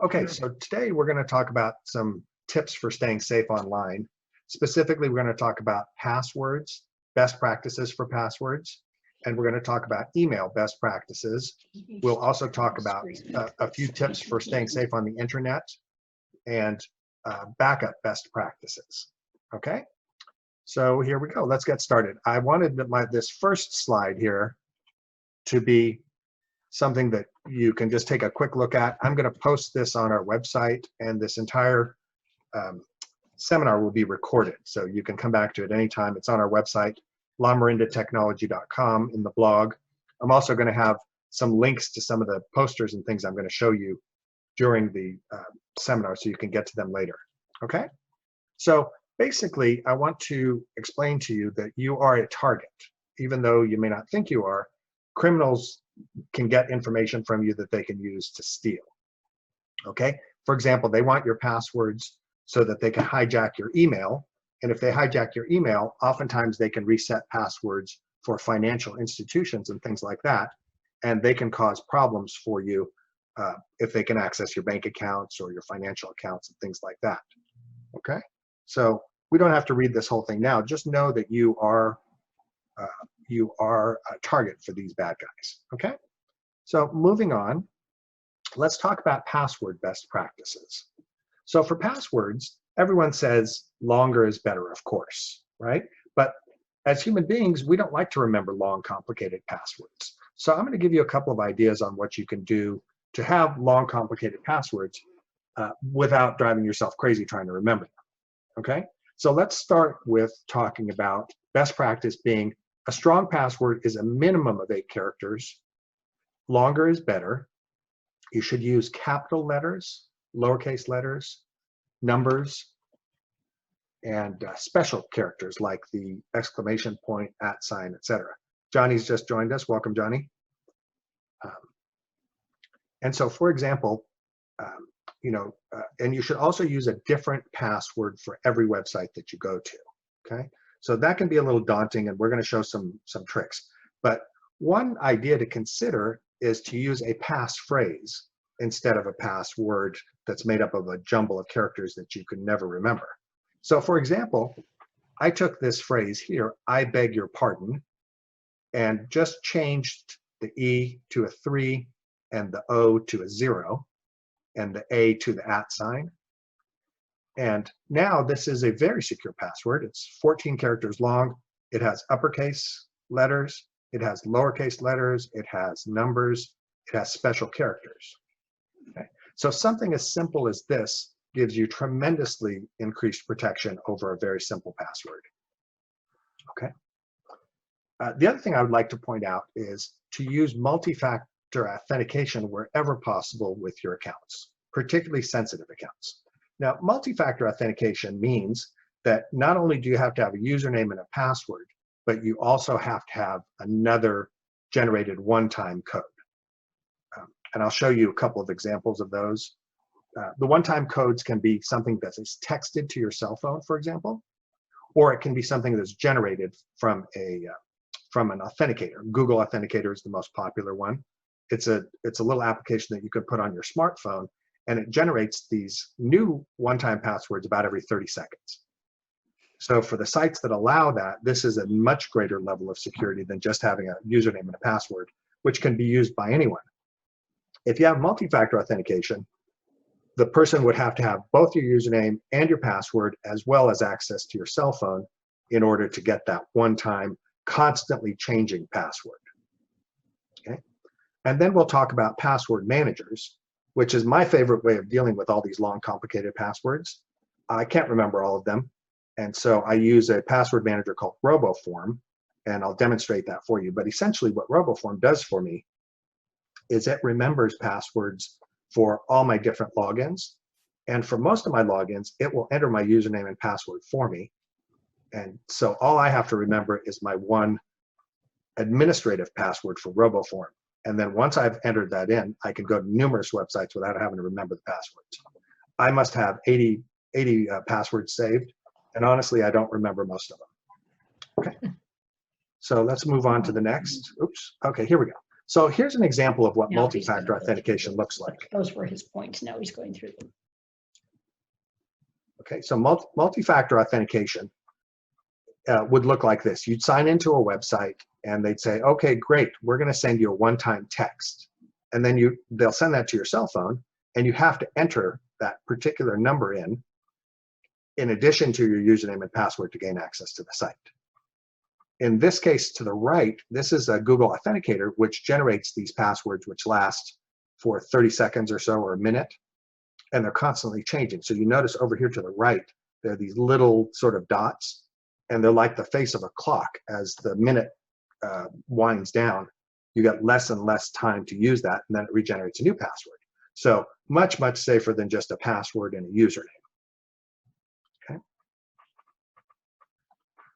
Okay, so today we're going to talk about some tips for staying safe online. Specifically, we're going to talk about passwords, best practices for passwords, and we're going to talk about email best practices. We'll also talk about a few tips for staying safe on the internet and backup best practices. Okay, so here we go. Let's get started. I wanted this first slide here to be something that you can just take a quick look at. I'm going to post this on our website, and this entire seminar will be recorded, so you can come back to it anytime. It's on our website, lamorindetechnology.com, in the blog. I'm also going to have some links to some of the posters and things I'm going to show you during the seminar, so you can get to them later. Okay? So basically, I want to explain to you that you are a target. Even though you may not think you are, criminals can get information from you that they can use to steal. Okay? For example, they want your passwords so that they can hijack your email. And if they hijack your email, oftentimes they can reset passwords for financial institutions and things like that. And they can cause problems for you if they can access your bank accounts or your financial accounts and things like that. Okay? So we don't have to read this whole thing now. Just know that you are a target for these bad guys. Okay? So moving on, let's talk about password best practices. So for passwords, everyone says longer is better, of course, right? But as human beings, we don't like to remember long, complicated passwords. So I'm going to give you a couple of ideas on what you can do to have long, complicated passwords without driving yourself crazy trying to remember them. Okay? So let's start with talking about best practice being a strong password is a minimum of 8 characters. Longer is better. You should use capital letters, lowercase letters, numbers, and special characters like the exclamation point, @ sign, etc. Johnny's just joined us. Welcome, Johnny. And so, for example, and you should also use a different password for every website that you go to. Okay, so that can be a little daunting, and we're going to show some tricks. But one idea to consider is to use a passphrase instead of a password that's made up of a jumble of characters that you can never remember. So for example, I took this phrase here, I beg your pardon, and just changed the E to a 3 and the O to a 0 and the A to the @ sign. And now this is a very secure password. It's 14 characters long. It has uppercase letters. It has lowercase letters. It has numbers. It has special characters. Okay? So something as simple as this gives you tremendously increased protection over a very simple password. Okay. The other thing I would like to point out is to use multi-factor authentication wherever possible with your accounts, particularly sensitive accounts. Now, multi-factor authentication means that not only do you have to have a username and a password, but you also have to have another generated one-time code. And I'll show you a couple of examples of those. The one-time codes can be something that is texted to your cell phone, for example, or it can be something that's generated from an authenticator. Google Authenticator is the most popular one. It's a little application that you can put on your smartphone, and it generates these new one-time passwords about every 30 seconds. So for the sites that allow that, this is a much greater level of security than just having a username and a password, which can be used by anyone. If you have multi-factor authentication, the person would have to have both your username and your password, as well as access to your cell phone, in order to get that one-time, constantly changing password. Okay? And then we'll talk about password managers, which is my favorite way of dealing with all these long, complicated passwords. I can't remember all of them. And so I use a password manager called RoboForm, and I'll demonstrate that for you. But essentially what RoboForm does for me is it remembers passwords for all my different logins. And for most of my logins, it will enter my username and password for me. And so all I have to remember is my one administrative password for RoboForm. And then once I've entered that in, I can go to numerous websites without having to remember the passwords. I must have 80 passwords saved. And honestly, I don't remember most of them. Okay. So let's move on to the next. Oops. Okay, here we go. So here's an example of what Now he's gonna multi-factor go through authentication them. looks like. Those were his points. Now he's going through them. Okay, so multi-factor authentication would look like this. You'd sign into a website and they'd say, okay, great, we're gonna send you a one-time text. And then they'll send that to your cell phone and you have to enter that particular number in addition to your username and password to gain access to the site. In this case, to the right, this is a Google Authenticator, which generates these passwords, which last for 30 seconds or so, or a minute, and they're constantly changing. So you notice over here to the right, there are these little sort of dots, and they're like the face of a clock. As the minute winds down, you get less and less time to use that, and then it regenerates a new password. So much, much safer than just a password and a username. Okay.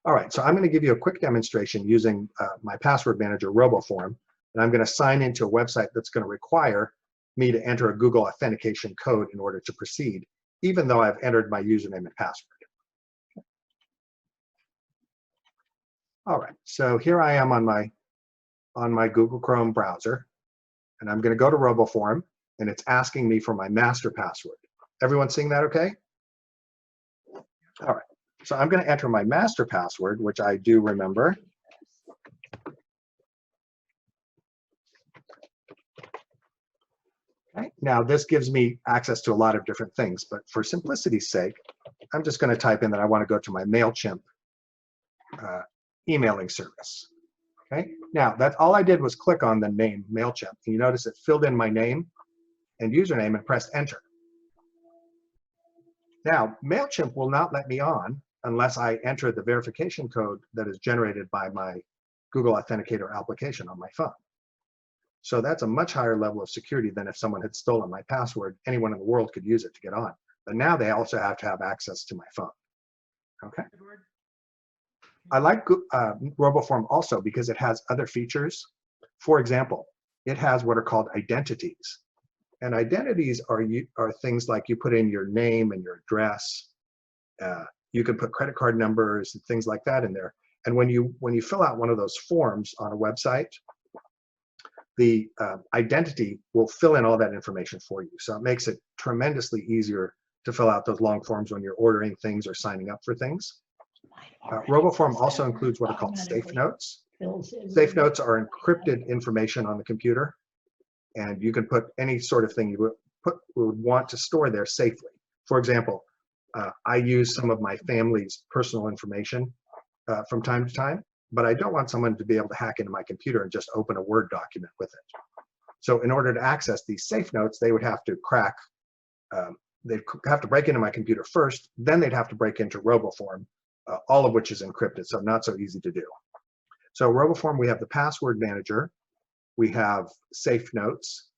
All right, so I'm going to give you a quick demonstration using my password manager, RoboForm, and I'm going to sign into a website that's going to require me to enter a Google authentication code in order to proceed, even though I've entered my username and password. All right, so here I am on my Google Chrome browser, and I'm going to go to RoboForm, and it's asking me for my master password. Everyone seeing that okay? All right. So I'm going to enter my master password, which I do remember. Okay. Now this gives me access to a lot of different things, but for simplicity's sake, I'm just going to type in that I want to go to my MailChimp emailing service. Okay. Now that's all I did was click on the name MailChimp. And you notice it filled in my name and username and pressed enter. Now MailChimp will not let me on unless I enter the verification code that is generated by my Google Authenticator application on my phone. So that's a much higher level of security than if someone had stolen my password. Anyone in the world could use it to get on. But now they also have to have access to my phone. Okay. I like RoboForm also because it has other features. For example, it has what are called identities. And identities are things like you put in your name and your address. You can put credit card numbers and things like that in there. And when you fill out one of those forms on a website, the identity will fill in all that information for you. So it makes it tremendously easier to fill out those long forms when you're ordering things or signing up for things. RoboForm also includes what are called safe notes. Safe notes are encrypted information on the computer, and you can put any sort of thing you would want to store there safely. For example, I use some of my family's personal information from time to time, but I don't want someone to be able to hack into my computer and just open a Word document with it. So in order to access these safe notes, they would have to they'd have to break into my computer first, then they'd have to break into RoboForm, all of which is encrypted, so not so easy to do. So RoboForm, we have the password manager, we have safe notes,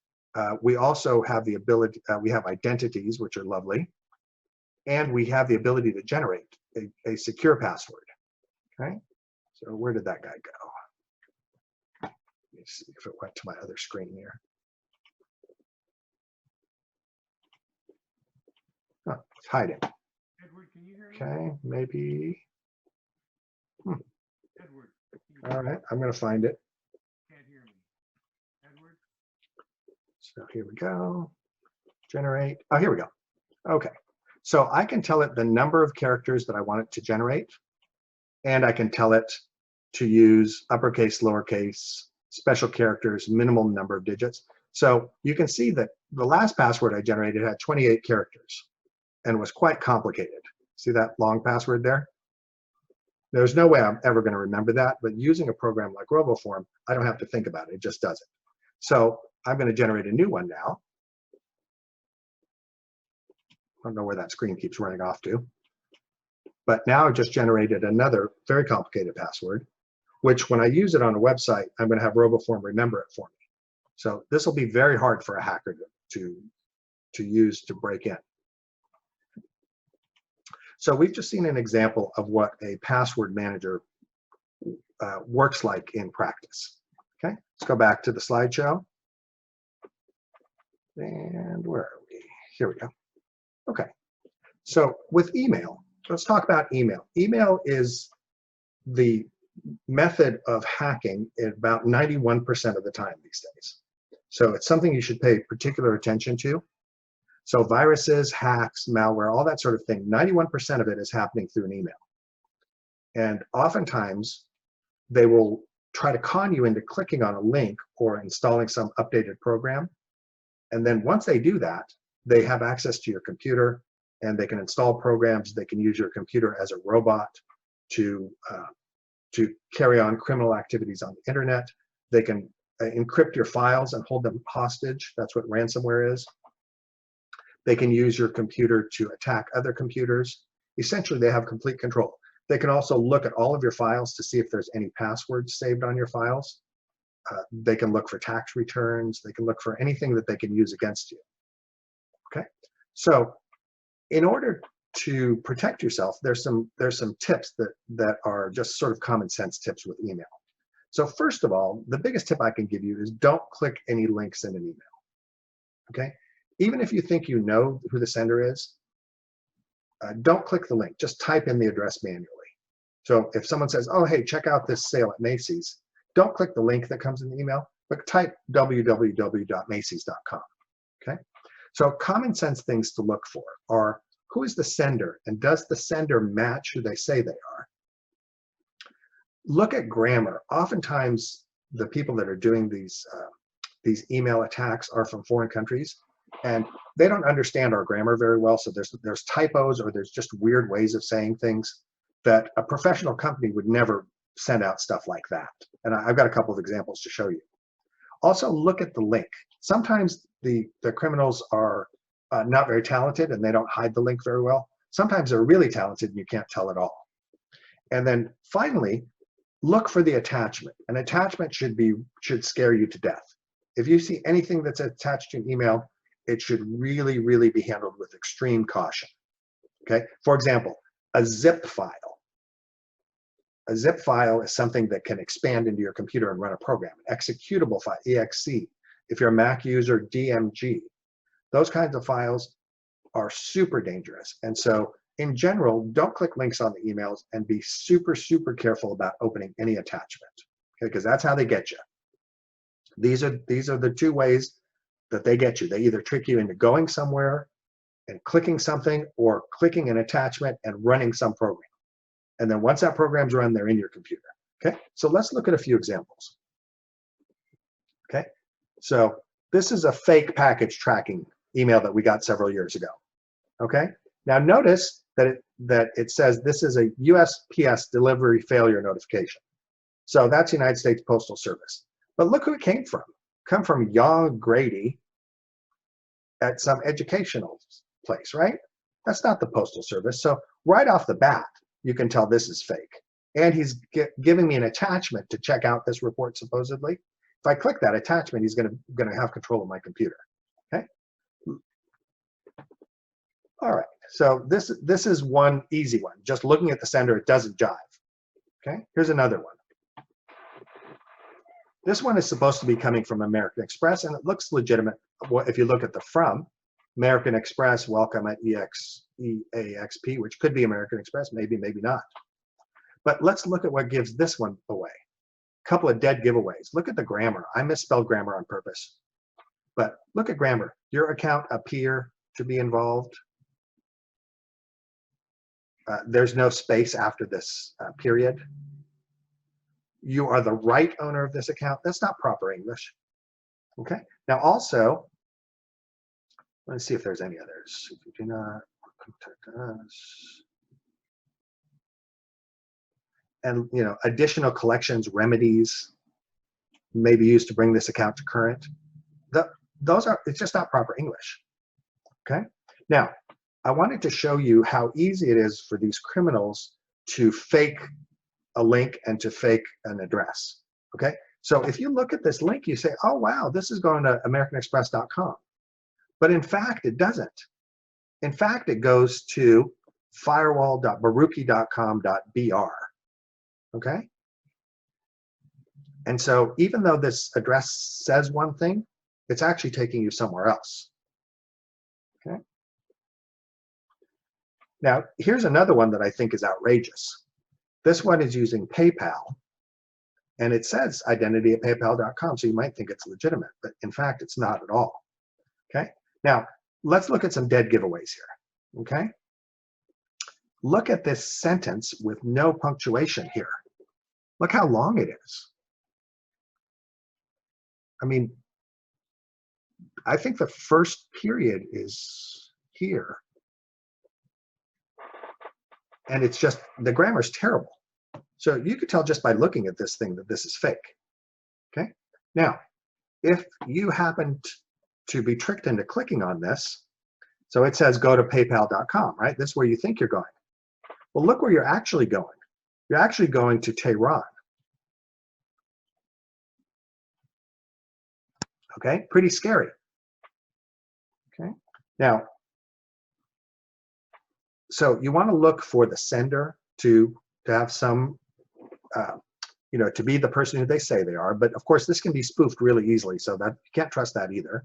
we also have the ability, we have identities, which are lovely, and we have the ability to generate a secure password. Okay, so where did that guy go? Let me see if it went to my other screen here. Oh, it's hiding. Edward, can you hear me? Okay, maybe. Edward, All right, I'm going to find it. can't hear me. Edward? So here we go. Generate. Oh, here we go. Okay. So I can tell it the number of characters that I want it to generate, and I can tell it to use uppercase, lowercase, special characters, minimum number of digits. So you can see that the last password I generated had 28 characters and was quite complicated. See that long password there? There's no way I'm ever going to remember that, but using a program like RoboForm, I don't have to think about it. It just does it. So I'm going to generate a new one now. I don't know where that screen keeps running off to. But now I've just generated another very complicated password, which when I use it on a website, I'm going to have RoboForm remember it for me. So this will be very hard for a hacker to use to break in. So we've just seen an example of what a password manager works like in practice. Okay, let's go back to the slideshow. And where are we? Here we go. Okay, so with email, let's talk about email. Email is the method of hacking about 91% of the time these days. So it's something you should pay particular attention to. So viruses, hacks, malware, all that sort of thing, 91% of it is happening through an email. And oftentimes they will try to con you into clicking on a link or installing some updated program. And then once they do that, they have access to your computer and they can install programs. They can use your computer as a robot to carry on criminal activities on the internet. They can encrypt your files and hold them hostage. That's what ransomware is. They can use your computer to attack other computers. Essentially, they have complete control. They can also look at all of your files to see if there's any passwords saved on your files. They can look for tax returns. They can look for anything that they can use against you. Okay, so in order to protect yourself, there's some tips that are just sort of common sense tips with email. So first of all, the biggest tip I can give you is don't click any links in an email. Okay, even if you think you know who the sender is, don't click the link. Just type in the address manually. So if someone says, "Oh, hey, check out this sale at Macy's," don't click the link that comes in the email, but type www.macys.com. Okay, so common sense things to look for are: who is the sender, and does the sender match who they say they are? Look at grammar. Oftentimes, the people that are doing these email attacks are from foreign countries, and they don't understand our grammar very well. So there's typos, or there's just weird ways of saying things that a professional company would never send out stuff like that. And I've got a couple of examples to show you. Also, look at the link. Sometimes the criminals are not very talented and they don't hide the link very well. Sometimes they're really talented and you can't tell at all. And then finally, look for the attachment. An attachment should scare you to death. If you see anything that's attached to an email, it should really, really be handled with extreme caution. Okay, for example, a zip file. A zip file is something that can expand into your computer and run a program. An executable file, exe. If you're a Mac user, DMG. Those kinds of files are super dangerous. And so in general, don't click links on the emails and be super, super careful about opening any attachment, okay? Because that's how they get you. These are the two ways that they get you. They either trick you into going somewhere and clicking something, or clicking an attachment and running some program. And then once that program's run, they're in your computer. Okay, so let's look at a few examples. Okay, so this is a fake package tracking email that we got several years ago. Okay, now notice that it says this is a USPS delivery failure notification. So that's United States Postal Service. But look who it came from. Come from Young Grady at some educational place, right? That's not the Postal Service. So right off the bat, you can tell this is fake. And he's giving me an attachment to check out this report, supposedly. If I click that attachment, he's gonna have control of my computer, okay? All right, so this is one easy one. Just looking at the sender, it doesn't jive, okay? Here's another one. This one is supposed to be coming from American Express, and it looks legitimate. If you look at the from, American Express, welcome at EAXP, which could be American Express, maybe, maybe not. But let's look at what gives this one away. A couple of dead giveaways. Look at the grammar. I misspelled grammar on purpose. But look at grammar. Your account appear to be involved. There's no space after this period. You are the right owner of this account. That's not proper English. Okay. Now also, let's see if there's any others. If you do not contact us. And additional collections, remedies may be used to bring this account to current. It's just not proper English. Okay. Now, I wanted to show you how easy it is for these criminals to fake a link and to fake an address. Okay. So if you look at this link, you say, "Oh wow, this is going to AmericanExpress.com." But in fact, it doesn't. In fact, it goes to firewall.baruki.com.br. Okay? And so even though this address says one thing, it's actually taking you somewhere else. Okay? Now, here's another one that I think is outrageous. This one is using PayPal And it says identity at paypal.com, so you might think it's legitimate, but in fact, it's not at all. Okay. Now, let's look at some dead giveaways here. Okay. Look at this sentence with no punctuation here. Look how long it is. I mean, I think the first period is here. And it's just, the grammar's terrible. So you could tell just by looking at this thing that this is fake. Okay. Now, if you happen to be tricked into clicking on this, so it says go to paypal.com, right? This is where you think you're going. Well, look where you're actually going. You're actually going to Tehran. Okay, pretty scary. Okay, now, so you want to look for the sender to have some, you know, to be the person who they say they are. But of course, this can be spoofed really easily, so that you can't trust that either.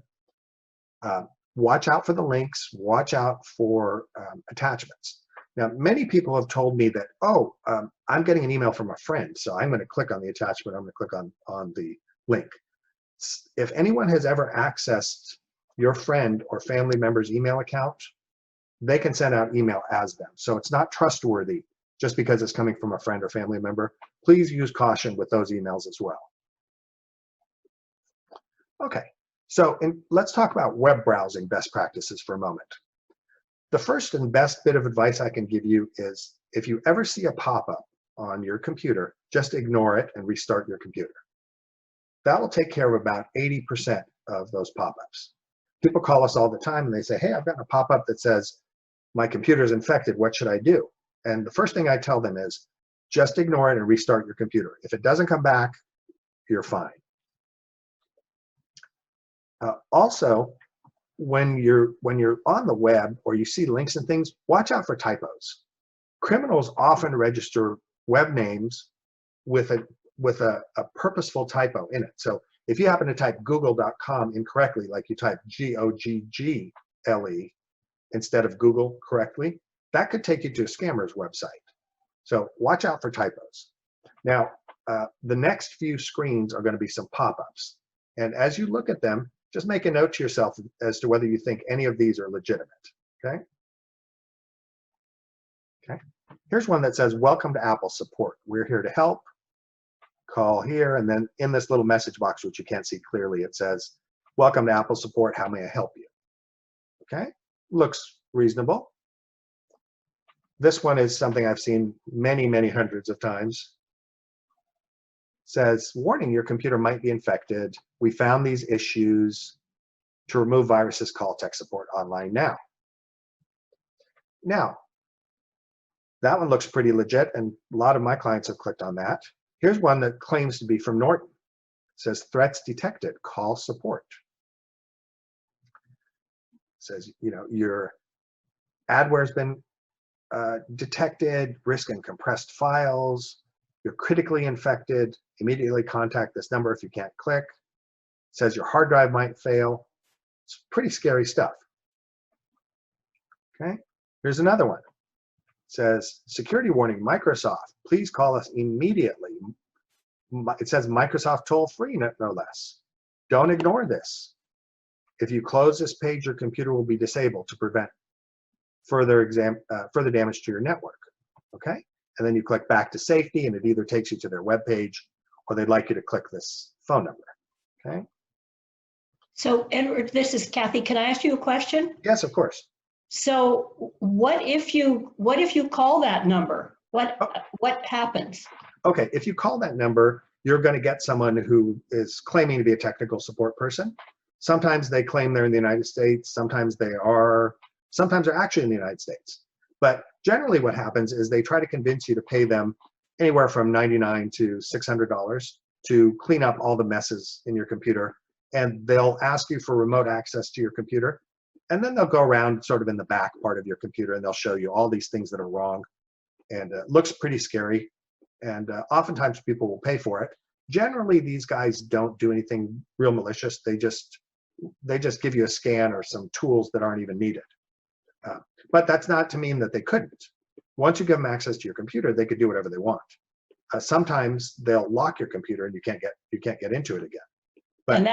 Watch out for the links. Watch out for attachments. Now, many people have told me that, oh, I'm getting an email from a friend, so I'm going to click on the attachment. I'm going to click on the link. If anyone has ever accessed your friend or family member's email account, they can send out email as them. So it's not trustworthy just because it's coming from a friend or family member. Please use caution with those emails as well. Okay, so let's talk about web browsing best practices for a moment. The first and best bit of advice I can give you is if you ever see a pop-up on your computer, just ignore it and restart your computer. That will take care of about 80% of those pop-ups. People call us all the time and they say, hey, I've gotten a pop-up that says, my computer is infected, what should I do? And the first thing I tell them is, just ignore it and restart your computer. If it doesn't come back, you're fine. Also, when you're on the web or you see links and things, watch out for typos. Criminals often register web names with a purposeful typo in it. So if you happen to type google.com incorrectly, like you type Google instead of Google correctly, that could take you to a scammer's website. So watch out for typos. Now, the next few screens are going to be some pop-ups. And as you look at them, just make a note to yourself as to whether you think any of these are legitimate, okay? Okay. Here's one that says, welcome to Apple support. We're here to help. Call here, and then in this little message box, which you can't see clearly, it says, welcome to Apple support. How may I help you? Okay, looks reasonable. This one is something I've seen many, many hundreds of times. Says, warning, your computer might be infected. We found these issues. To remove viruses, call tech support online now. Now, that one looks pretty legit, and a lot of my clients have clicked on that. Here's one that claims to be from Norton. It says, threats detected, call support. It says, you know, your adware's been detected, risk in compressed files, you're critically infected, immediately contact this number if you can't click. It says your hard drive might fail. It's pretty scary stuff. Okay, here's another one. It says, security warning, Microsoft, please call us immediately. It says Microsoft toll-free, no less. Don't ignore this. If you close this page, your computer will be disabled to prevent further damage to your network, okay? And then you click back to safety, and it either takes you to their web page or they'd like you to click this phone number, okay? So Edward, this is Kathy. Can I ask you a question? Yes, of course. So what if you call that number? What happens? Okay, if you call that number, you're going to get someone who is claiming to be a technical support person. Sometimes they claim they're in the United States. Sometimes they're actually in the United States. But generally what happens is they try to convince you to pay them anywhere from $99 to $600 to clean up all the messes in your computer. And they'll ask you for remote access to your computer. And then they'll go around sort of in the back part of your computer and they'll show you all these things that are wrong. And it looks pretty scary. And oftentimes people will pay for it. Generally, these guys don't do anything real malicious. They just give you a scan or some tools that aren't even needed. But that's not to mean that they couldn't. Once you give them access to your computer, they could do whatever they want. sometimes they'll lock your computer and you can't get into it again. But And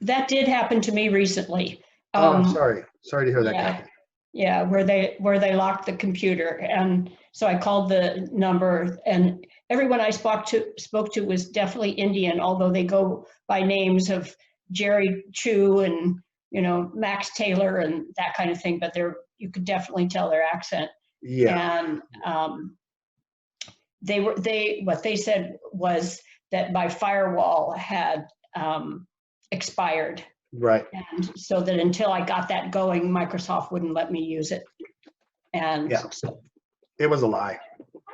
that did happen to me recently. Oh, I'm sorry to hear that, yeah. Kathy. Yeah, where they locked the computer. And so I called the number, and everyone I spoke to was definitely Indian, although they go by names of Jerry Chu and, Max Taylor and that kind of thing, but you could definitely tell their accent. Yeah. And what they said was that my firewall had expired. Right. And so that until I got that going, Microsoft wouldn't let me use it. And Yeah. so, It was a lie.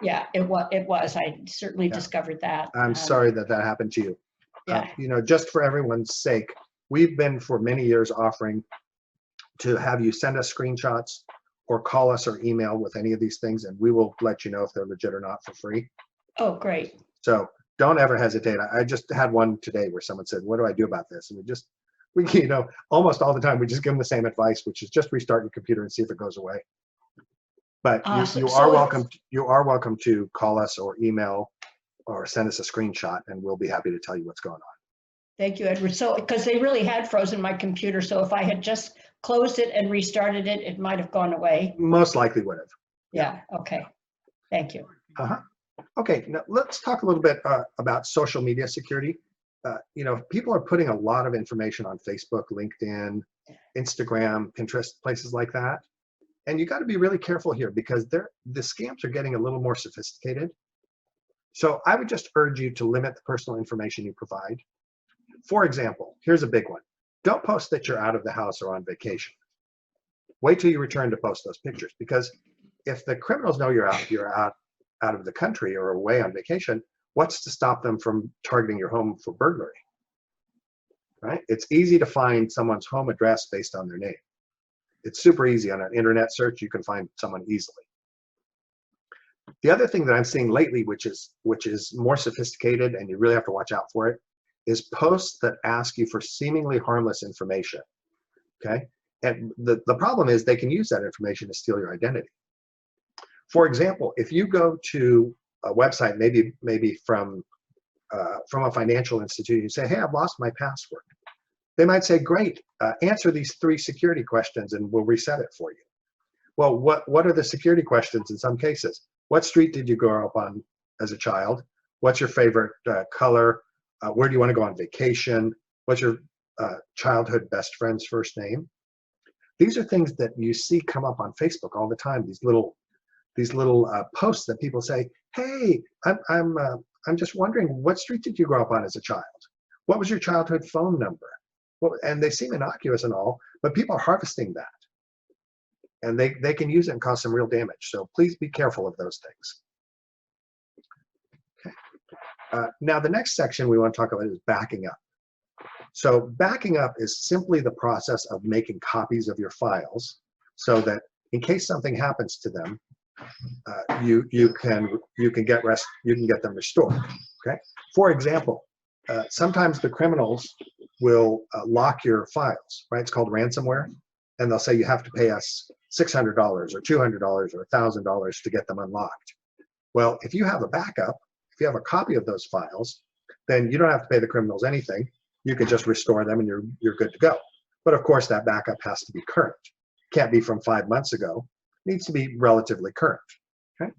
yeah, it was. I certainly Yeah. discovered that. I'm sorry that happened to you. Yeah. Just for everyone's sake, we've been for many years offering to have you send us screenshots or call us or email with any of these things, and we will let you know if they're legit or not for free. Oh, great. So don't ever hesitate. I just had one today where someone said, "What do I do about this?" And we almost all the time we just give them the same advice, which is just restart your computer and see if it goes away. But you are welcome. You are welcome to call us or email or send us a screenshot, and we'll be happy to tell you what's going on. Thank you, Edward. So, because they really had frozen my computer, so if I had just closed it and restarted it, it might have gone away. Most likely would have. Yeah. Okay. Thank you. Okay. Now let's talk a little bit about social media security. People are putting a lot of information on Facebook, LinkedIn, Instagram, Pinterest, places like that. And you got to be really careful here because the scams are getting a little more sophisticated. So I would just urge you to limit the personal information you provide. For example, here's a big one. Don't post that you're out of the house or on vacation. Wait till you return to post those pictures, because if the criminals know you're out of the country or away on vacation, what's to stop them from targeting your home for burglary? Right? It's easy to find someone's home address based on their name. It's super easy on an internet search. You can find someone easily. The other thing that I'm seeing lately, which is more sophisticated and you really have to watch out for it, is posts that ask you for seemingly harmless information. Okay, and the problem is they can use that information to steal your identity. For example, if you go to a website, maybe from a financial institution, you say, "Hey, I've lost my password." They might say, "Great, answer these 3 security questions and we'll reset it for you." Well, what are the security questions in some cases? What street did you grow up on as a child? What's your favorite color? Where do you want to go on vacation? What's your childhood best friend's first name? These are things that you see come up on Facebook all the time. These little posts that people say, "Hey, I'm just wondering, what street did you grow up on as a child? What was your childhood phone number?" Well, and they seem innocuous and all, but people are harvesting that, and they can use it and cause some real damage. So please be careful of those things. Okay. Now the next section we want to talk about is backing up. So backing up is simply the process of making copies of your files so that in case something happens to them, you can get them restored. Okay. For example, sometimes the criminals will lock your files, right? It's called ransomware, and they'll say you have to pay us $600 or $200 or $1,000 to get them unlocked. Well, if you have a backup, if you have a copy of those files, then you don't have to pay the criminals anything. You can just restore them and you're good to go. But of course, that backup has to be current. Can't be from 5 months ago. It needs to be relatively current. Okay.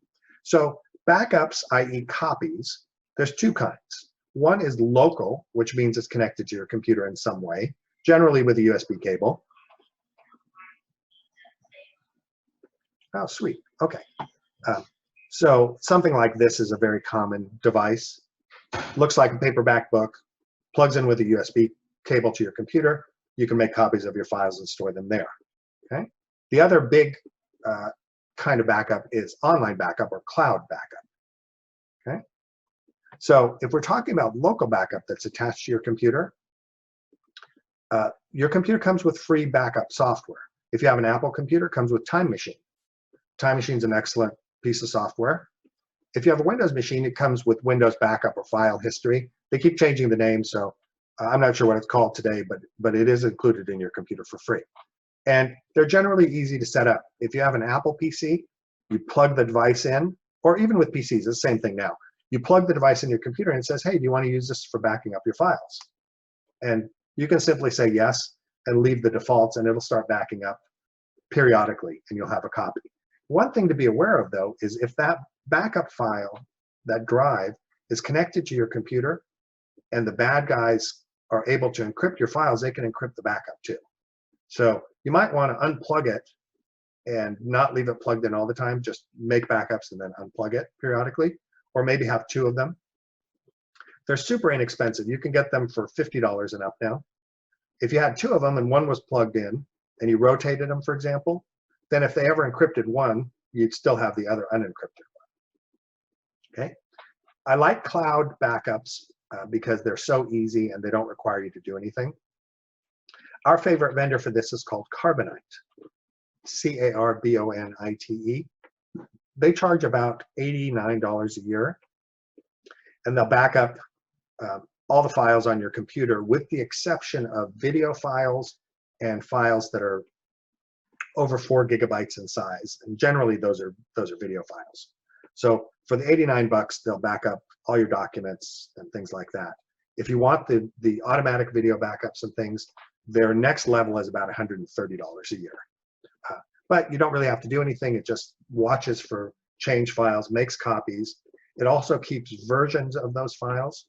So backups, i.e. copies, there's 2 kinds. One is local, which means it's connected to your computer in some way, generally with a USB cable. Oh, sweet. Okay. So something like this is a very common device. Looks like a paperback book, plugs in with a USB cable to your computer. You can make copies of your files and store them there. Okay. The other big kind of backup is online backup or cloud backup. Okay. So if we're talking about local backup that's attached to your computer comes with free backup software. If you have an Apple computer, it comes with Time Machine. Time Machine is an excellent piece of software. If you have a Windows machine, it comes with Windows Backup or File History. They keep changing the name, so I'm not sure what it's called today, but it is included in your computer for free. And they're generally easy to set up. If you have an Apple PC, you plug the device in, or even with PCs, it's the same thing now. You plug the device in your computer and it says, hey, do you want to use this for backing up your files? And you can simply say yes and leave the defaults, and it'll start backing up periodically, and you'll have a copy. One thing to be aware of, though, is if that backup file, that drive, is connected to your computer and the bad guys are able to encrypt your files, they can encrypt the backup too. So you might want to unplug it and not leave it plugged in all the time. Just make backups and then unplug it periodically, or maybe have 2 of them. They're super inexpensive. You can get them for $50 and up now. If you had 2 of them and one was plugged in and you rotated them, for example, then if they ever encrypted one, you'd still have the other unencrypted one. Okay. I like cloud backups because they're so easy and they don't require you to do anything. Our favorite vendor for this is called Carbonite, Carbonite. They charge about $89 a year, and they'll back up all the files on your computer with the exception of video files and files that are over 4 gigabytes in size. And generally those are video files. So for the $89, they'll back up all your documents and things like that. If you want the automatic video backups and things, their next level is about $130 a year. But you don't really have to do anything. It just watches for change files, makes copies. It also keeps versions of those files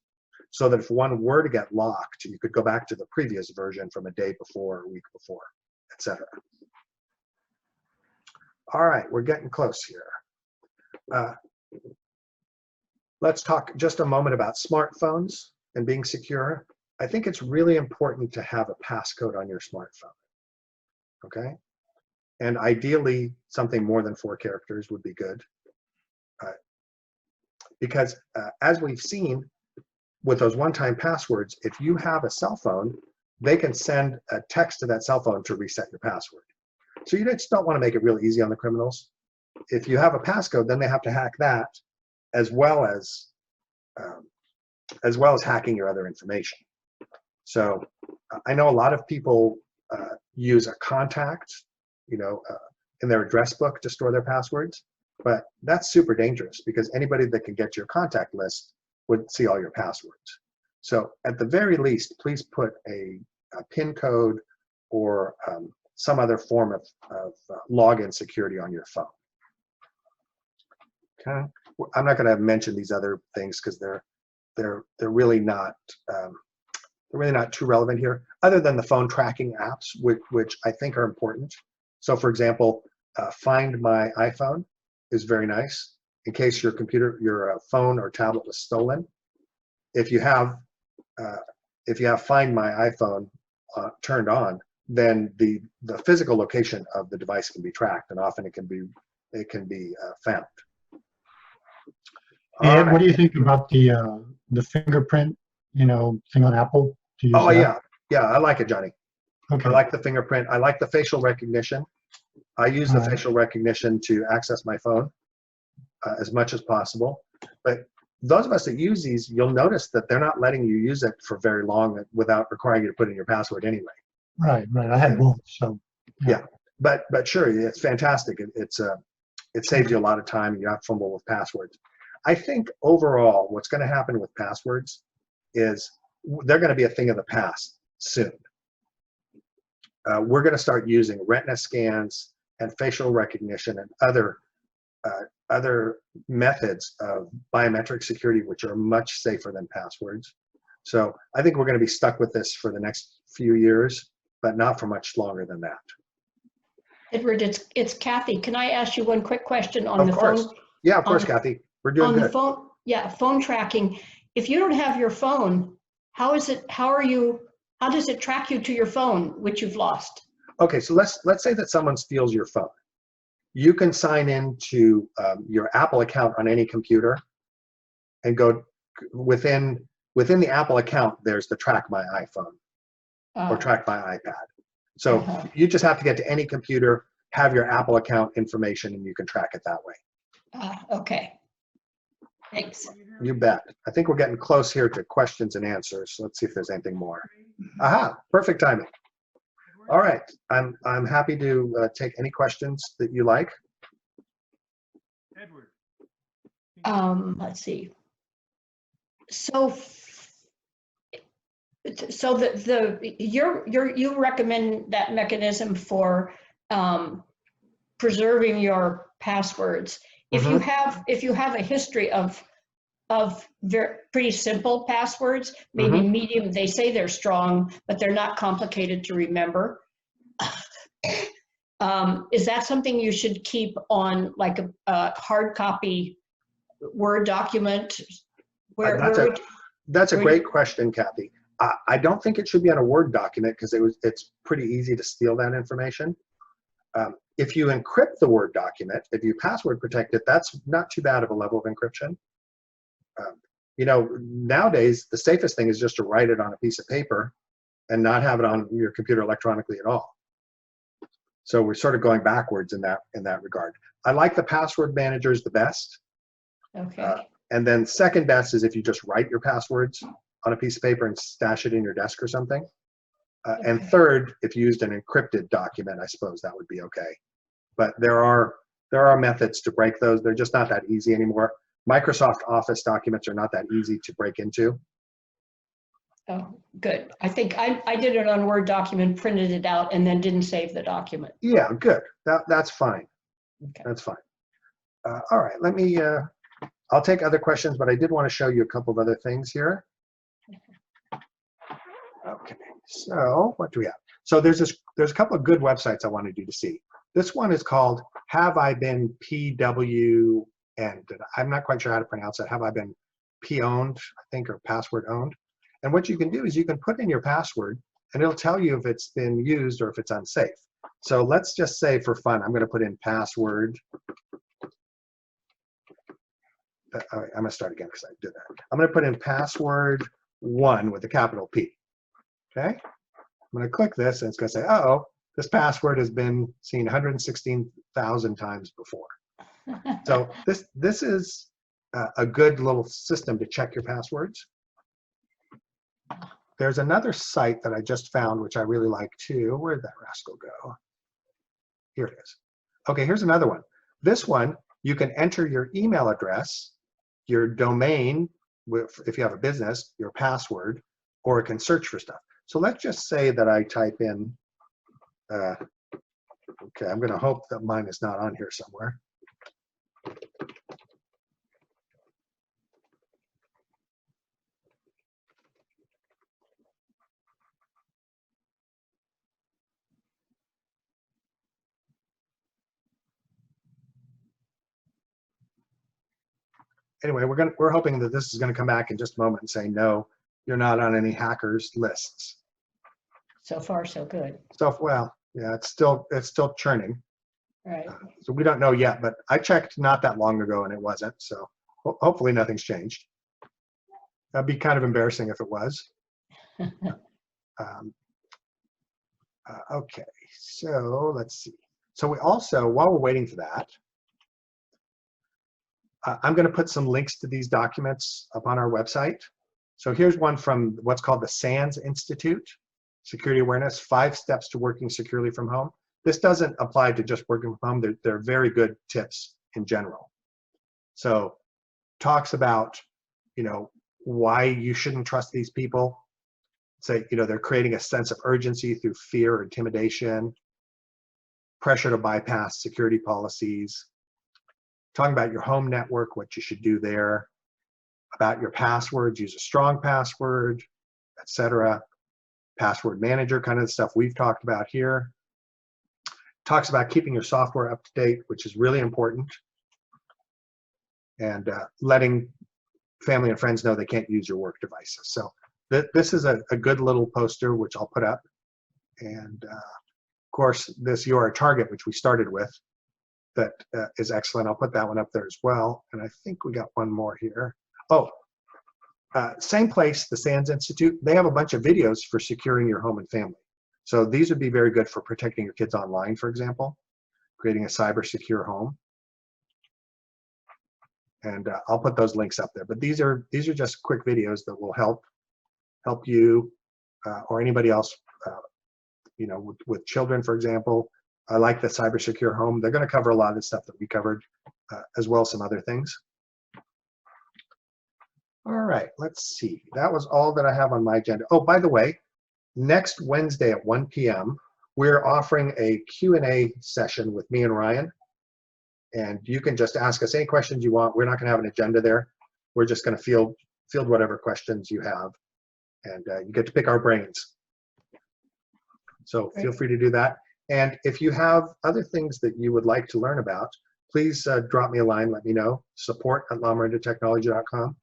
so that if one were to get locked, you could go back to the previous version from a day before, a week before, etc. All right, we're getting close here. Let's talk just a moment about smartphones and being secure. I think it's really important to have a passcode on your smartphone, okay? And ideally, something more than 4 characters would be good. Because as we've seen with those one-time passwords, if you have a cell phone, they can send a text to that cell phone to reset your password. So you just don't want to make it real easy on the criminals. If you have a passcode, then they have to hack that as well as hacking your other information. So I know a lot of people use a contact, in their address book to store their passwords, but that's super dangerous because anybody that can get your contact list would see all your passwords. So at the very least, please put a PIN code or some other form of login security on your phone. Okay, I'm not going to mention these other things because they're really not too relevant here, other than the phone tracking apps, which I think are important. So, for example, Find My iPhone is very nice in case your phone or tablet was stolen. If you have Find My iPhone turned on, then the physical location of the device can be tracked, and often it can be found. And what do you think about the fingerprint, thing on Apple? Do you use that? yeah, I like it, Johnny. Okay. I like the fingerprint. I like the facial recognition. I use the facial recognition to access my phone as much as possible. But those of us that use these, you'll notice that they're not letting you use it for very long without requiring you to put in your password anyway. Right. I had both, so. Yeah, but sure, it's fantastic. It saves you a lot of time. You have to fumble with passwords. I think overall, what's going to happen with passwords is they're going to be a thing of the past soon. We're going to start using retina scans and facial recognition and other methods of biometric security, which are much safer than passwords. So I think we're going to be stuck with this for the next few years, but not for much longer than that. Edward, it's Kathy. Can I ask you one quick question on the phone? Yeah, of course, on, Kathy. We're doing on good. The phone, yeah, phone tracking. If you don't have your phone, how does it track you to your phone, which you've lost? Okay, so let's say that someone steals your phone. You can sign into your Apple account on any computer and go within the Apple account, there's the Track My iPhone or Track My iPad. So you just have to get to any computer, have your Apple account information, and you can track it that way. Okay. Thanks. You bet. I think we're getting close here to questions and answers. Let's see if there's anything more. Aha, perfect timing. All right, I'm happy to take any questions that you like. Edward. Let's see. So, so you recommend that mechanism for preserving your passwords. If you have a history of pretty simple passwords, maybe medium, they say they're strong, but they're not complicated to remember. Is that something you should keep on like a hard copy Word document? That's a great question, Kathy. I don't think it should be on a Word document because it's pretty easy to steal that information. If you encrypt the Word document, if you password protect it, that's not too bad of a level of encryption. You know, nowadays, the safest thing is just to write it on a piece of paper and not have it on your computer electronically at all. So we're sort of going backwards in that regard. I like the password managers the best. Okay. And then second best is if you just write your passwords on a piece of paper and stash it in your desk or something. And third, if you used an encrypted document, I suppose that would be okay. But there are methods to break those. They're just not that easy anymore. Microsoft Office documents are not that easy to break into. Oh, good. I think I did it on Word document, printed it out, and then didn't save the document. Yeah, good. That's fine. Okay. That's fine. All right, let me, I'll take other questions, but I did want to show you a couple of other things here. Okay, so what do we have? So there's a couple of good websites I wanted you to see. This one is called Have I Been PWN? I'm not quite sure how to pronounce it. Have I been P-owned, I think, or password owned? And what you can do is you can put in your password and it'll tell you if it's been used or if it's unsafe. So let's just say for fun, I'm going to put in password. I'm going to start again because I did that. I'm going to put in password 1 with a capital P. Okay. I'm going to click this and it's going to say, uh-oh, this password has been seen 116,000 times before. So this is a good little system to check your passwords. There's another site that I just found, which I really like too. Where'd that rascal go? Here it is. Okay, here's another one. This one, you can enter your email address, your domain, if you have a business, your password, or it can search for stuff. So let's just say that I type in, okay, I'm gonna hope that mine is not on here somewhere. Anyway, we're hoping that this is going to come back in just a moment and say, no, you're not on any hackers lists. So far, so good. So, well, yeah, it's still churning. Right. So we don't know yet, but I checked not that long ago and it wasn't. So hopefully nothing's changed. That'd be kind of embarrassing if it was. Okay, so let's see. So we also, while we're waiting for that, I'm going to put some links to these documents up on our website. So here's one from what's called the SANS Institute, Security Awareness, 5 Steps to Working Securely from Home. This doesn't apply to just working from home. They're very good tips in general. So talks about, you know, why you shouldn't trust these people. Say, you know, they're creating a sense of urgency through fear or intimidation, pressure to bypass security policies, talking about your home network, what you should do there, about your passwords, use a strong password, etc. Password manager, kind of the stuff we've talked about here. Talks about keeping your software up to date, which is really important, and letting family and friends know they can't use your work devices. So this is a good little poster, which I'll put up. And of course, this You Are a Target, which we started with, that is excellent. I'll put that one up there as well. And I think we got one more here. Oh, same place, the SANS Institute. They have a bunch of videos for securing your home and family. So these would be very good for protecting your kids online, for example, creating a cyber secure home. And I'll put those links up there. But these are just quick videos that will help you or anybody else, you know, with children, for example. I like the Cyber Secure Home. They're going to cover a lot of the stuff that we covered, as well as some other things. All right, let's see. That was all that I have on my agenda. Oh, by the way, next Wednesday at 1 p.m., we're offering a Q&A session with me and Ryan. And you can just ask us any questions you want. We're not going to have an agenda there. We're just going to field whatever questions you have. And you get to pick our brains. So feel free to do that. And if you have other things that you would like to learn about, please drop me a line, let me know. support@lamarindatechnology.com.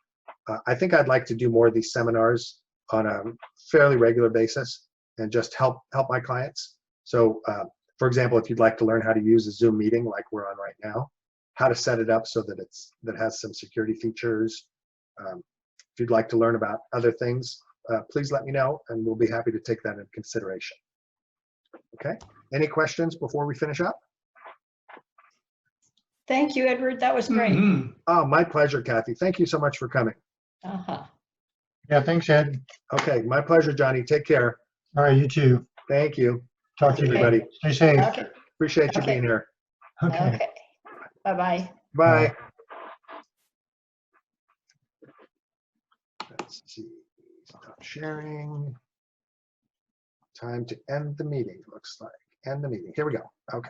I think I'd like to do more of these seminars on a fairly regular basis and just help my clients. So for example, if you'd like to learn how to use a Zoom meeting like we're on right now, how to set it up so that that has some security features. If you'd like to learn about other things, please let me know and we'll be happy to take that into consideration. Okay, any questions before we finish up? Thank you, Edward. That was great. Oh, my pleasure, Kathy. Thank you so much for coming. Uh-huh. Yeah, thanks, Ed. Okay, my pleasure, Johnny. Take care. All right, you too. Thank you. Talk to you, Okay. Everybody. Stay safe. Okay. Appreciate you Okay. being here. Okay. Okay. Bye-bye. Bye. Let's see. Stop sharing. Time to end the meeting, looks like. End the meeting. Here we go. Okay.